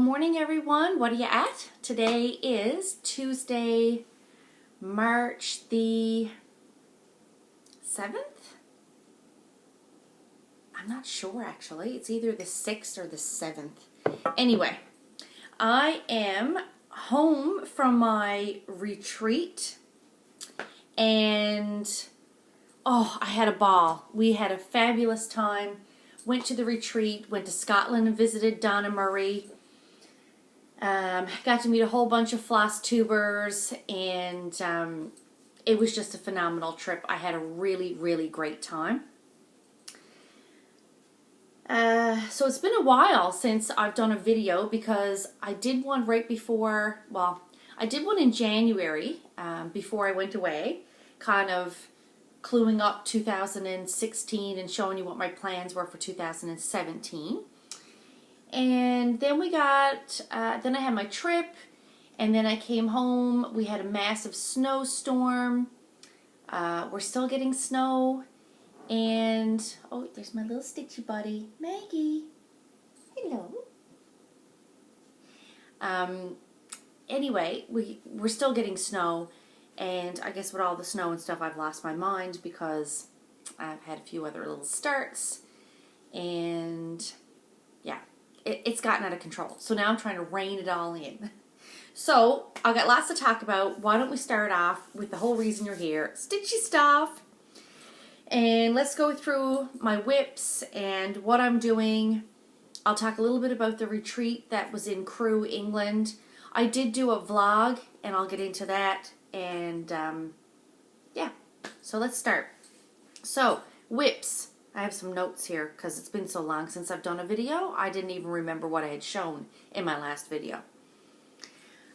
morning, everyone. What are you at? Today is Tuesday, March the 7th? I'm not sure, actually. It's either the 6th or the 7th. Anyway, I am home from my retreat, and I had a ball. We had a fabulous time. Went to the retreat, went to Scotland and visited Donna Murray. Got to meet a whole bunch of Flosstubers, and it was just a phenomenal trip. I had a really, really great time. So it's been a while since I've done a video because I did one right before, I did one in January before I went away, kind of cluing up 2016 and showing you what my plans were for 2017. And then then I had my trip, and then I came home. We had a massive snowstorm. We're still getting snow. And, oh, there's my little stitchy buddy, Maggie. Hello. Anyway, we're still getting snow. And I guess with all the snow and stuff, I've lost my mind because I've had a few other little starts. And, yeah, it's gotten out of control. So now I'm trying to rein it all in. So, I've got lots to talk about. Why don't we start off with the whole reason you're here, stitchy stuff. And let's go through my whips and what I'm doing. I'll talk a little bit about the retreat that was in Crewe, England. I did do a vlog, and I'll get into that. And, yeah, so let's start. So, whips. I have some notes here because it's been so long since I've done a video. I didn't even remember what I had shown in my last video.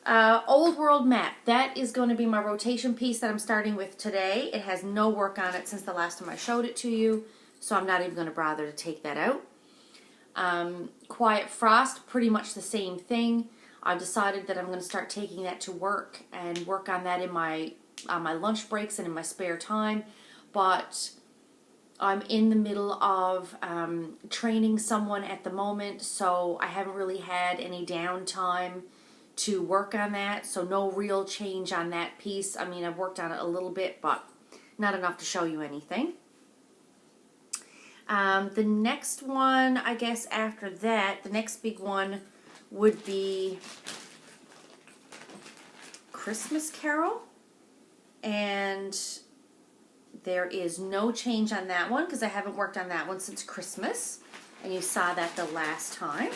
Old World Map. That is going to be my rotation piece that I'm starting with today. It has no work on it since the last time I showed it to you, so I'm not even going to bother to take that out. Quiet Frost, pretty much the same thing. I've decided that I'm going to start taking that to work and work on that on my lunch breaks and in my spare time. But I'm in the middle of training someone at the moment, so I haven't really had any downtime to work on that. So no real change on that piece. I mean, I've worked on it a little bit, but not enough to show you anything. The next one, I guess after that, the next big one would be Christmas Carol, and there is no change on that one because I haven't worked on that one since Christmas, and you saw that the last time.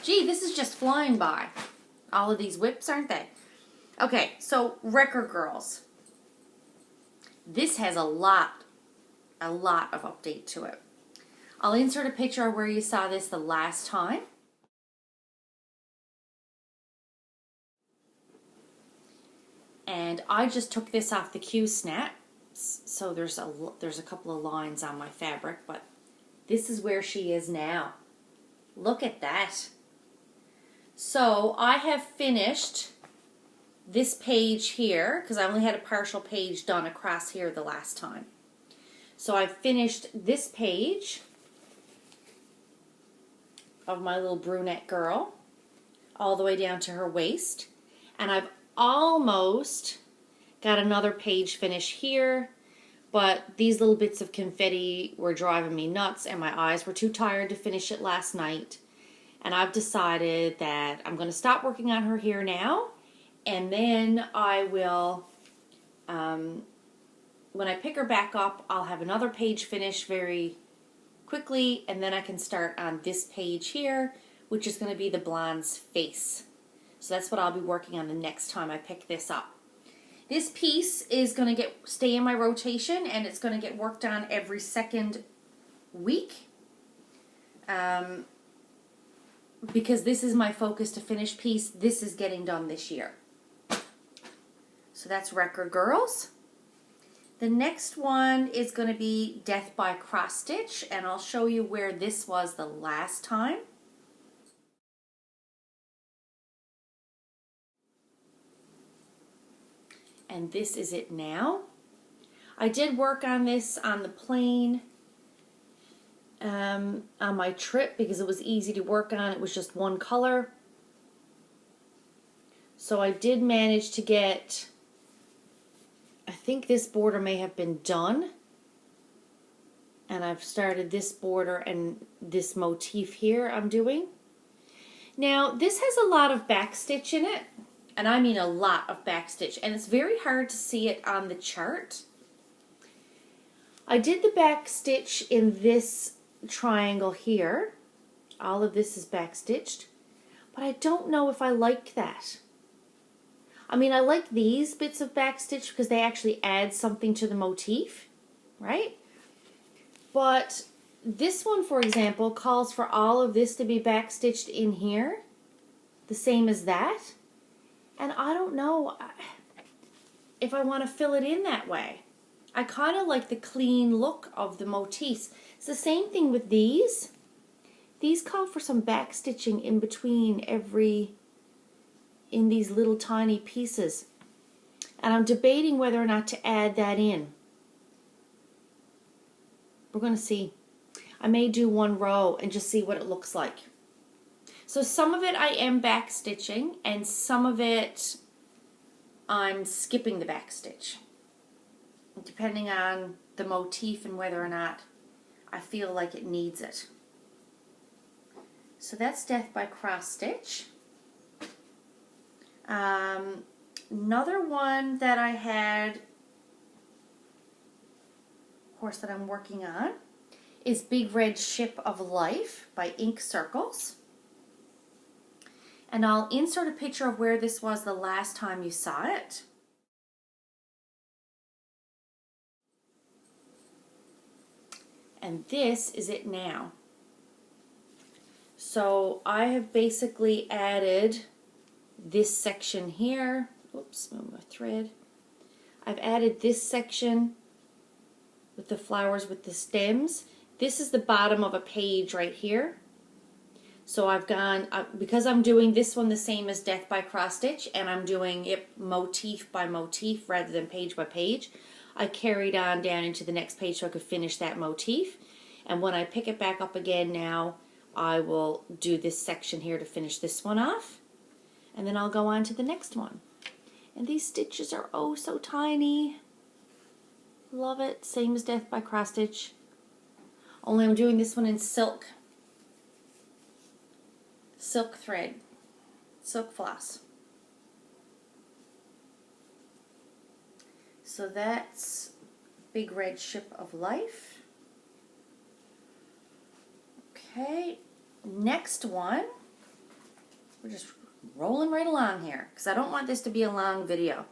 Gee, this is just flying by. All of these whips, aren't they? Okay, so Record Girls. This has a lot of update to it. I'll insert a picture of where you saw this the last time. And I just took this off the Q-snap, so there's a couple of lines on my fabric, but this is where she is now. Look at that. So I have finished this page here, because I only had a partial page done across here the last time. So I've finished this page of my little brunette girl, all the way down to her waist, and I've almost got another page finish here, but these little bits of confetti were driving me nuts and my eyes were too tired to finish it last night, and I've decided that I'm going to stop working on her here now, and then I will, when I pick her back up, I'll have another page finish very quickly, and then I can start on this page here, which is going to be the blonde's face. So that's what I'll be working on the next time I pick this up. This piece is going to stay in my rotation, and it's going to get worked on every second week. Because this is my focus to finish piece. This is getting done this year. So that's Record Girls. The next one is going to be Death by Cross Stitch, and I'll show you where this was the last time. And this is it now. I did work on this on the plane on my trip because it was easy to work on. It was just one color. So I did manage to get, I think this border may have been done. And I've started this border and this motif here I'm doing. Now this has a lot of backstitch in it, and I mean a lot of backstitch, and it's very hard to see it on the chart. I did the backstitch in this triangle here. All of this is backstitched, but I don't know if I like that. I mean, I like these bits of backstitch because they actually add something to the motif, right? But this one, for example, calls for all of this to be backstitched in here, the same as that. And I don't know if I want to fill it in that way. I kind of like the clean look of the motifs. It's the same thing with these. These call for some backstitching in between in these little tiny pieces. And I'm debating whether or not to add that in. We're going to see. I may do one row and just see what it looks like. So some of it I am backstitching, and some of it I'm skipping the backstitch, depending on the motif and whether or not I feel like it needs it. So that's Death by Cross Stitch. Another one that I had, of course, that I'm working on is Big Red Ship of Life by Ink Circles. And I'll insert a picture of where this was the last time you saw it. And this is it now. So I have basically added this section here. Oops, move my thread. I've added this section with the flowers with the stems. This is the bottom of a page right here. So I've gone, because I'm doing this one the same as Death by Cross Stitch, and I'm doing it motif by motif rather than page by page, I carried on down into the next page so I could finish that motif. And when I pick it back up again now, I will do this section here to finish this one off. And then I'll go on to the next one. And these stitches are oh so tiny. Love it. Same as Death by Cross Stitch. Only I'm doing this one in silk. Silk thread. Silk floss. So that's Big Red Ship of Life. Okay. Next one. We're just rolling right along here because I don't want this to be a long video.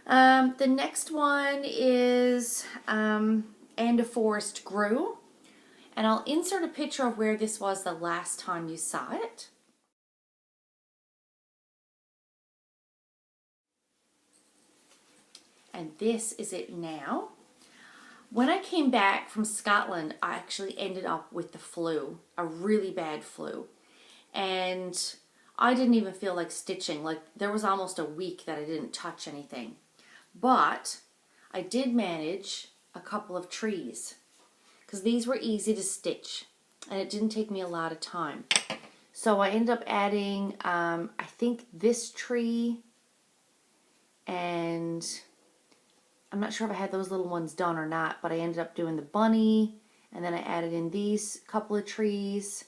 The next one is And a Forest Grew, and I'll insert a picture of where this was the last time you saw it. And this is it now. When I came back from Scotland, I actually ended up with the flu, a really bad flu. And I didn't even feel like stitching. Like, there was almost a week that I didn't touch anything. But I did manage a couple of trees because these were easy to stitch and it didn't take me a lot of time. So I ended up adding, I think this tree, and I'm not sure if I had those little ones done or not, but I ended up doing the bunny, and then I added in these couple of trees,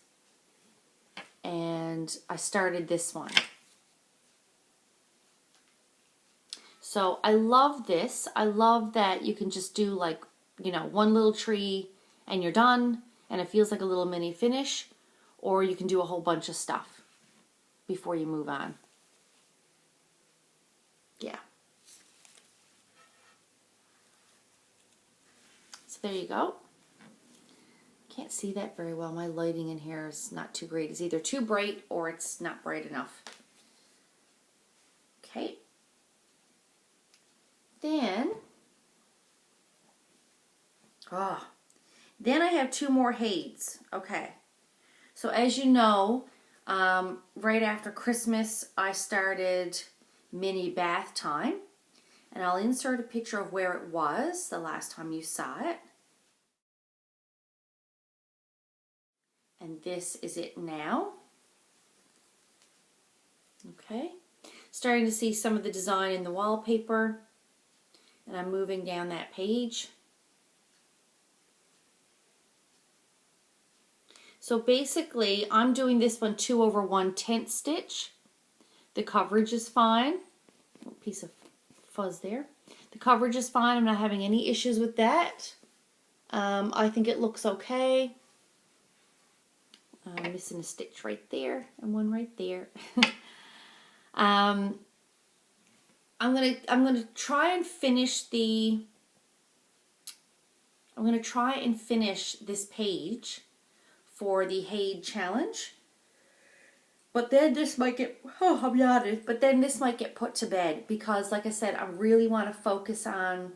and I started this one. So I love this. I love that you can just do like, you know, one little tree and you're done, and it feels like a little mini finish, or you can do a whole bunch of stuff before you move on. Yeah. So there you go. Can't see that very well. My lighting in here is not too great. It's either too bright or it's not bright enough. Okay. Then I have two more Hades. Okay. So as you know, right after Christmas, I started mini bath time. And I'll insert a picture of where it was the last time you saw it. And this is it now. Okay. starting to see some of the design in the wallpaper, and I'm moving down that page. So basically, I'm doing this one 2/1 tent stitch. The coverage is fine. A piece of fuzz there. The coverage is fine. I'm not having any issues with that. I think it looks okay. I'm missing a stitch right there and one right there. I'm gonna try and finish this page for the Haid challenge. But then this might get, I'm yawning, but then this might get put to bed because, like I said, I really want to focus on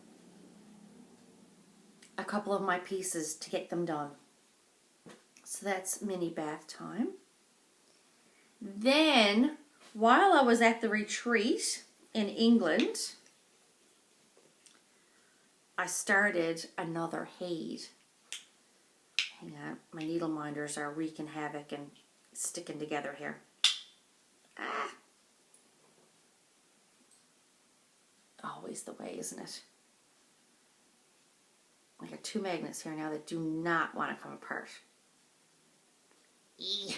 a couple of my pieces to get them done. So that's mini bath time. Then, while I was at the retreat in England, I started another Haid. Hang on, my needle minders are wreaking havoc and sticking together here. Ah. Always the way, isn't it? I got two magnets here now that do not want to come apart. Eee.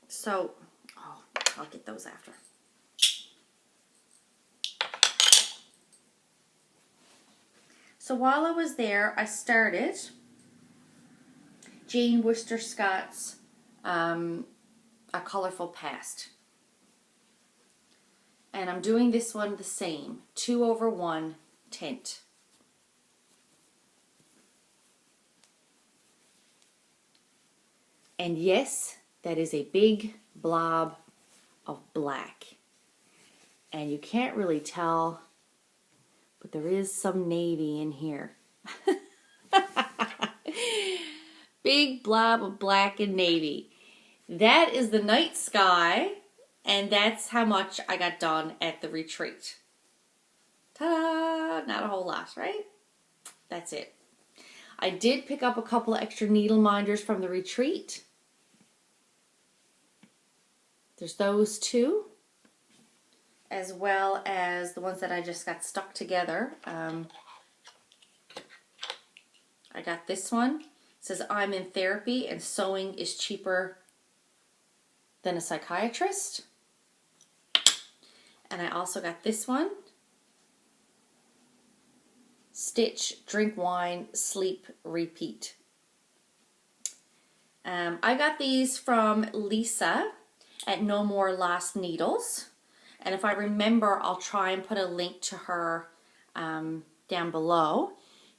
So, I'll get those after. So while I was there, I started Jane Worcester Scott's A Colorful Past. And I'm doing this one the same, 2/1 tint. And yes, that is a big blob of black. And you can't really tell, but there is some navy in here. Big blob of black and navy. That is the night sky, and that's how much I got done at the retreat. Ta-da! Not a whole lot, right? That's it. I did pick up a couple of extra needle minders from the retreat. There's those two, as well as the ones that I just got stuck together. I got this one. It says, I'm in therapy and sewing is cheaper than a psychiatrist. And I also got this one. Stitch, drink wine, sleep, repeat. I got these from Lisa at No More Lost Needles. And if I remember, I'll try and put a link to her down below.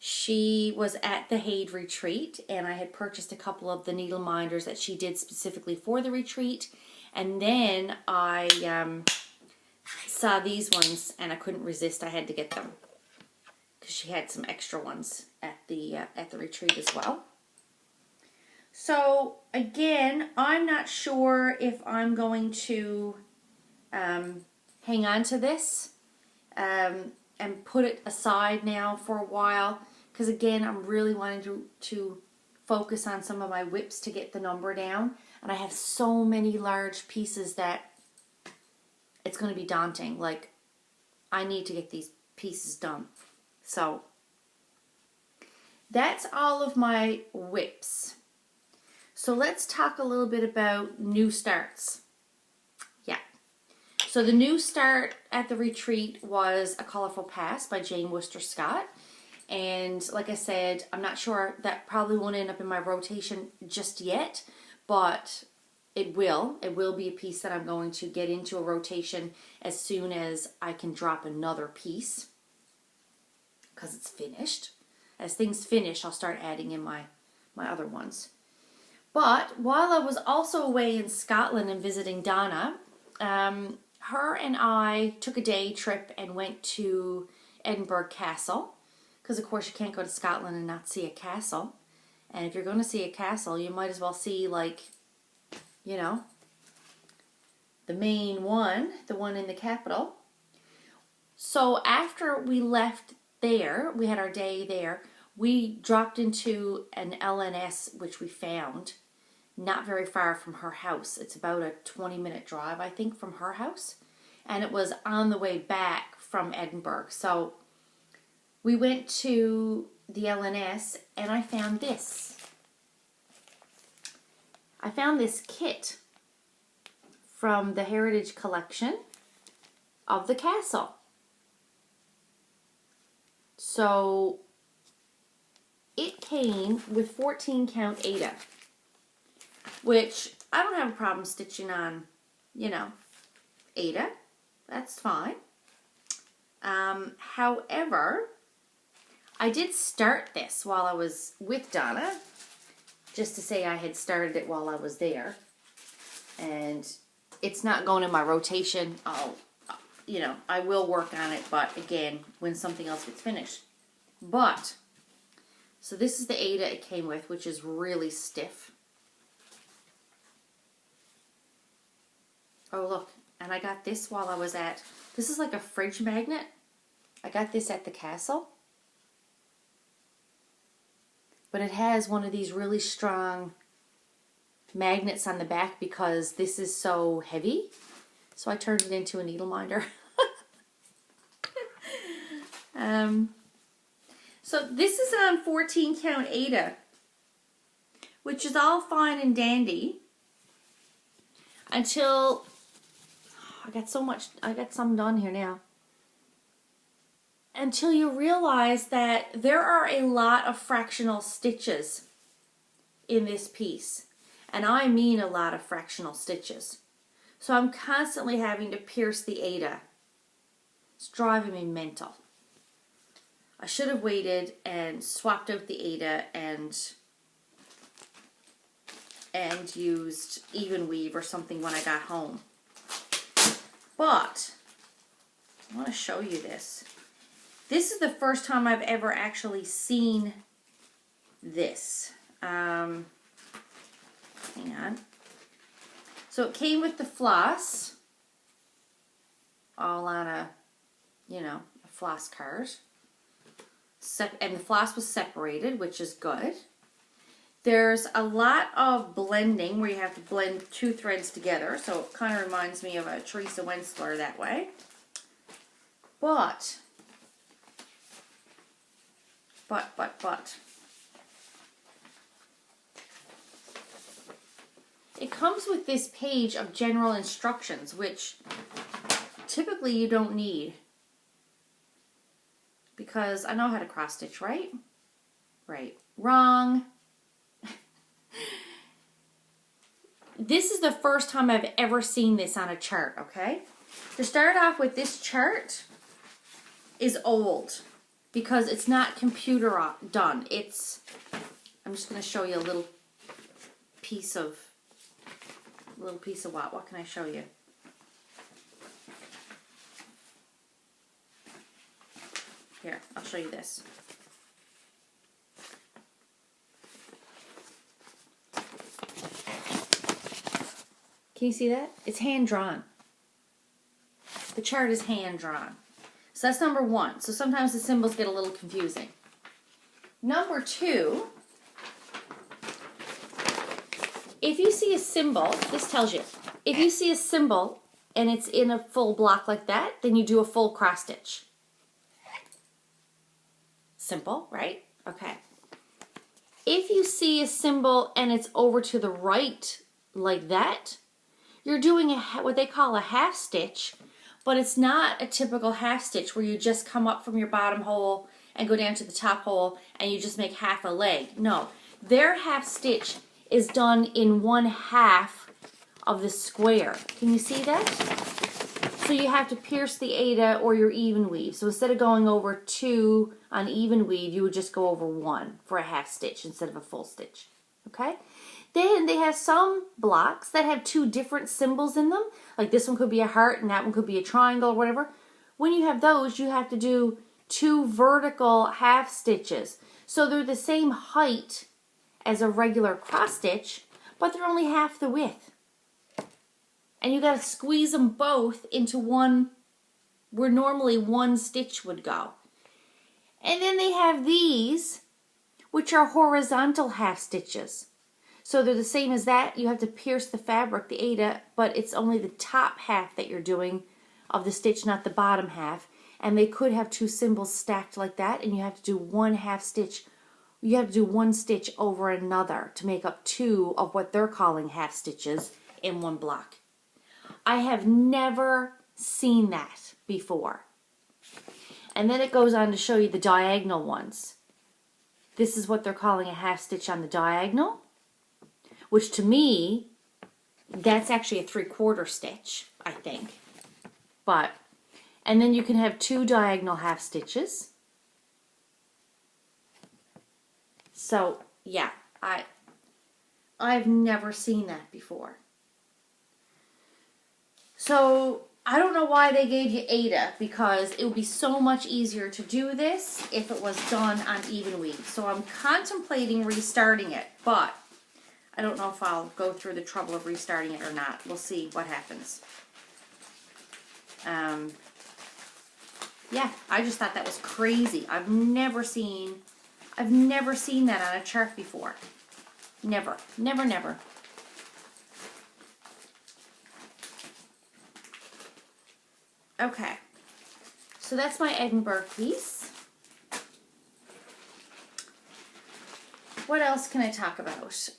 She was at the Haid retreat, and I had purchased a couple of the needle minders that she did specifically for the retreat. And then I saw these ones, and I couldn't resist. I had to get them because she had some extra ones at the retreat as well. So again, I'm not sure if I'm going to hang on to this and put it aside now for a while, because again, I'm really wanting to focus on some of my whips to get the number down, and I have so many large pieces that it's going to be daunting. Like, I need to get these pieces done. So that's all of my whips. So let's talk a little bit about new starts. Yeah. So the new start at the retreat was A Colorful Past by Jane Worcester Scott. And like I said, I'm not sure, that probably won't end up in my rotation just yet, but it will. It will be a piece that I'm going to get into a rotation as soon as I can drop another piece, because it's finished. As things finish, I'll start adding in my other ones. But while I was also away in Scotland and visiting Donna, her and I took a day trip and went to Edinburgh Castle, because of course you can't go to Scotland and not see a castle. And if you're going to see a castle, you might as well see, like, you know, the main one, the one in the capital. So after we left there, we had our day there, we dropped into an LNS, which we found, not very far from her house. It's about a 20-minute drive, I think, from her house. And it was on the way back from Edinburgh. So we went to the LNS and I found this. I found this kit from the Heritage Collection of the castle. So it came with 14 count Ada, which I don't have a problem stitching on, you know, Ada. That's fine. However, I did start this while I was with Donna, just to say I had started it while I was there. And it's not going in my rotation. You know, I will work on it, but again, when something else gets finished. But, so this is the Ada it came with, which is really stiff. Oh, look. And I got this while I was at, this is like a fridge magnet. I got this at the castle. But it has one of these really strong magnets on the back because this is so heavy. So I turned it into a needle minder. So this is on 14 count Ada, which is all fine and dandy until I got some done here now. Until you realize that there are a lot of fractional stitches in this piece. And I mean a lot of fractional stitches. So I'm constantly having to pierce the Ada. It's driving me mental. I should have waited and swapped out the Ada and used even weave or something when I got home. But I want to show you this. This is the first time I've ever actually seen this. Hang on. So it came with the floss, all on a, you know, a floss card. And the floss was separated, which is good. There's a lot of blending where you have to blend two threads together. So it kind of reminds me of a Teresa Wensler that way. But. It comes with this page of general instructions, which typically you don't need. Because I know how to cross stitch, right? Right. Wrong. This is the first time I've ever seen this on a chart, okay? To start off with, this chart is old because it's not computer done. It's, I'm just going to show you a little piece of what? What can I show you? Here, I'll show you this. Can you see that? It's hand drawn. The chart is hand drawn. So that's number one. So sometimes the symbols get a little confusing. Number two, if you see a symbol, this tells you, if you see a symbol and it's in a full block like that, then you do a full cross stitch. Simple, right? Okay. If you see a symbol and it's over to the right like that, you're doing what they call a half stitch, but it's not a typical half stitch where you just come up from your bottom hole and go down to the top hole and you just make half a leg. No, their half stitch is done in 1/2 of the square. Can you see that? So you have to pierce the Ada or your even weave. So instead of going over 2 on even weave, you would just go over 1 for a half stitch instead of a full stitch. Okay? Then they have some blocks that have 2 different symbols in them. Like this one could be a heart and that one could be a triangle or whatever. When you have those, you have to do 2 vertical half stitches. So they're the same height as a regular cross stitch, but they're only half the width. And you got to squeeze them both into one where normally 1 stitch would go. And then they have these, which are horizontal half stitches. So they're the same as that. You have to pierce the fabric, the Aida, but it's only the top half that you're doing of the stitch, not the bottom half. And they could have two symbols stacked like that, and you have to do one half stitch. You have to do one stitch over another to make up two of what they're calling half stitches in one block. I have never seen that before. And then it goes on to show you the diagonal ones. This is what they're calling a half stitch on the diagonal, which to me, that's actually a 3/4 stitch, I think. But, and then you can have two diagonal half stitches. So, yeah, I've never seen that before. So, I don't know why they gave you Aida, because it would be so much easier to do this if it was done on even weave. So I'm contemplating restarting it, but I don't know if I'll go through the trouble of restarting it or not. We'll see what happens. Yeah, I just thought that was crazy. I've never seen that on a chart before. Never, never, never. Okay, so that's my Edinburgh piece. What else can I talk about?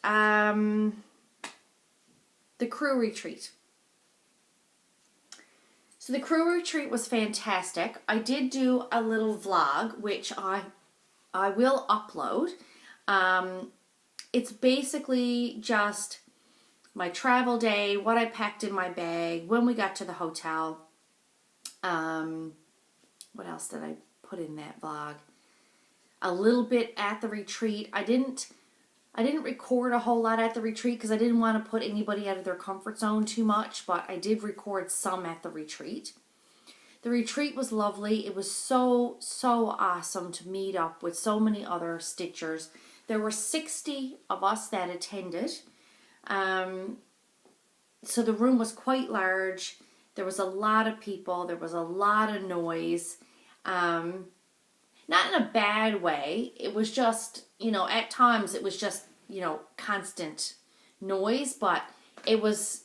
The crew retreat. So the crew retreat was fantastic. I did do a little vlog, which I will upload. It's basically just my travel day, what I packed in my bag, when we got to the hotel. What else did I put in that vlog? A little bit at the retreat. I didn't record a whole lot at the retreat because I didn't want to put anybody out of their comfort zone too much, but I did record some at the retreat. The retreat was lovely. It was so awesome to meet up with so many other stitchers. There were 60 of us that attended. So the room was quite large. There was a lot of people. There was a lot of noise. Not in a bad way. It was just, at times it was just, constant noise, but it was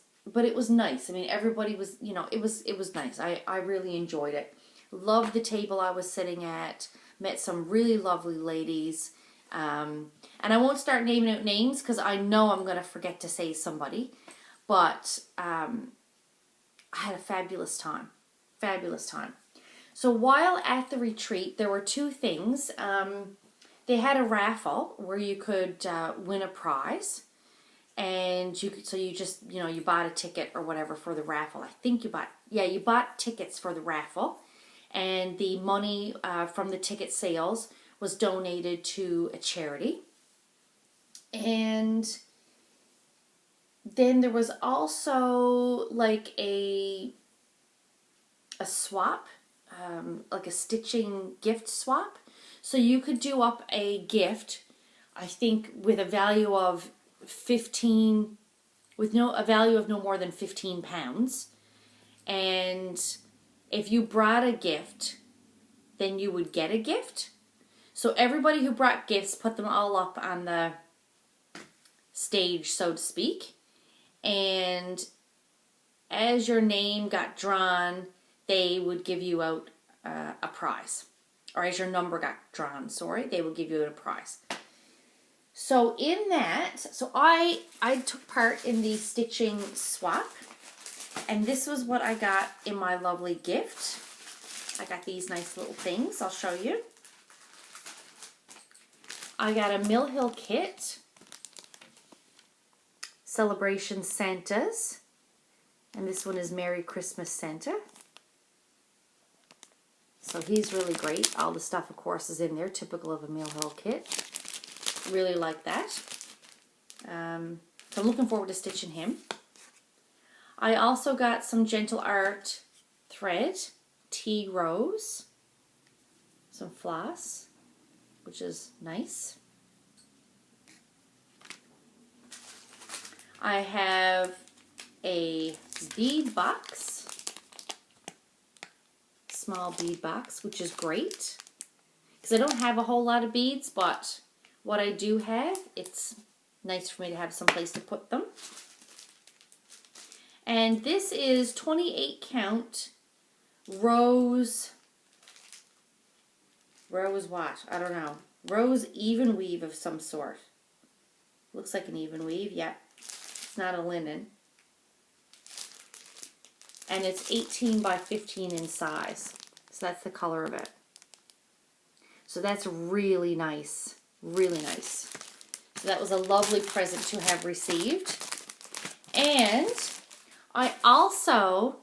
nice. I mean, everybody was, it was nice. I really enjoyed it. Loved the table I was sitting at. Met some really lovely ladies. And I won't start naming out names because I know I'm going to forget to say somebody. But I had a fabulous time. Fabulous time. So while at the retreat, there were two things. They had a raffle where you could win a prize. And you just, you bought a ticket or whatever for the raffle. I think you bought tickets for the raffle. And the money from the ticket sales was donated to a charity. And then there was also like a swap, like a stitching gift swap. So you could do up a gift, I think with a value of a value of no more than £15. And if you brought a gift, then you would get a gift. So everybody who brought gifts put them all up on the stage, so to speak. And as your name got drawn, they would give you out a prize. Or as your number got drawn, they would give you a prize. So in that, I took part in the stitching swap. And this was what I got in my lovely gift. I got these nice little things. I'll show you. I got a Mill Hill kit. Celebration Santas. And this one is Merry Christmas Santa. So he's really great. All the stuff, of course, is in there, typical of a Mill Hill kit. Really like that. So I'm looking forward to stitching him. I also got some Gentle Art thread, tea rose, some floss, which is nice. I have a bead box, small bead box, which is great because I don't have a whole lot of beads, but what I do have, it's Nice for me to have some place to put them. And this is 28 count rose what? I don't know. Rose even weave of some sort. Looks like an even weave, yeah. It's not a linen. And it's 18 by 15 in size. So that's the color of it. So that's really nice. Really nice. So that was a lovely present to have received. And I also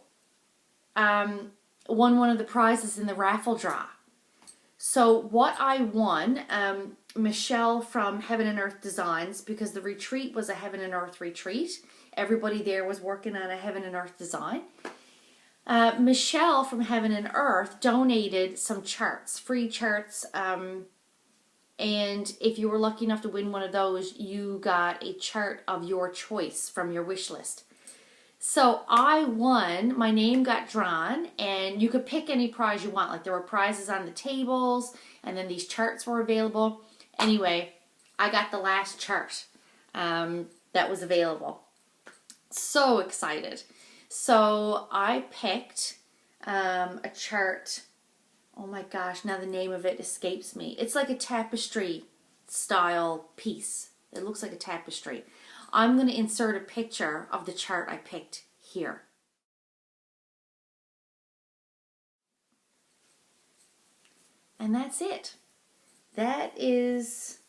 won one of the prizes in the raffle draw. So what I won, Michelle from Heaven and Earth Designs, because the retreat was a Heaven and Earth retreat. Everybody there was working on a Heaven and Earth design. Michelle from Heaven and Earth donated some charts, free charts, and if you were lucky enough to win one of those, you got a chart of your choice from your wish list. So I won, my name got drawn, and you could pick any prize you want. Like there were prizes on the tables, and then these charts were available. Anyway, I got the last chart that was available. So excited. So I picked a chart. Oh my gosh, now the name of it escapes me. It's like a tapestry style piece. It looks like a tapestry. I'm going to insert a picture of the chart I picked here. And that's it. That is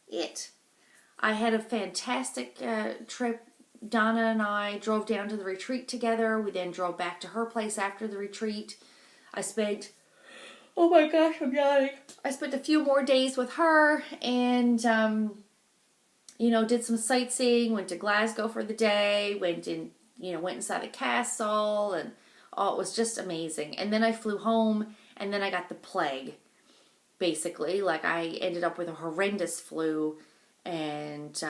it. I had a fantastic trip. Donna and I drove down to the retreat together. We then drove back to her place after the retreat. I spent, oh my gosh, I'm yawning. I spent a few more days with her and, you know, did some sightseeing, went to Glasgow for the day, went inside the castle, and oh, it was just amazing. And then I flew home, and then I got the plague, basically. Like, I ended up with a horrendous flu, and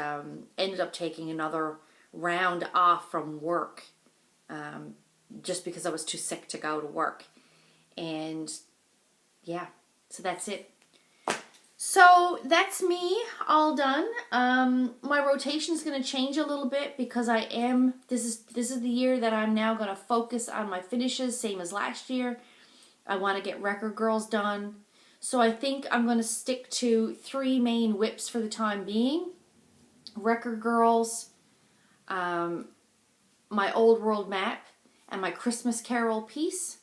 ended up taking another round off from work, just because I was too sick to go to work. And yeah, so that's it. So that's me all done. My rotation is going to change a little bit because this is the year that I'm now going to focus on my finishes, same as last year. I want to get Record Girls done. So I think I'm going to stick to 3 main whips for the time being. Record Girls, my Old World map, and my Christmas Carol piece.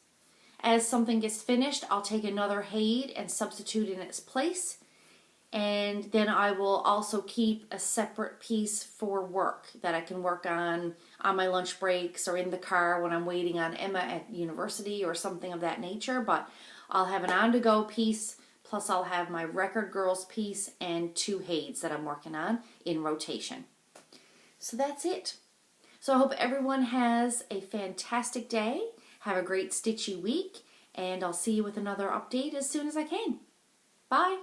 As something gets finished, I'll take another Haid and substitute in its place. And then I will also keep a separate piece for work that I can work on my lunch breaks or in the car when I'm waiting on Emma at university or something of that nature. But I'll have an on-to-go piece, plus I'll have my Record Girls piece and 2 Haids that I'm working on in rotation. So that's it. So I hope everyone has a fantastic day. Have a great stitchy week, and I'll see you with another update as soon as I can. Bye.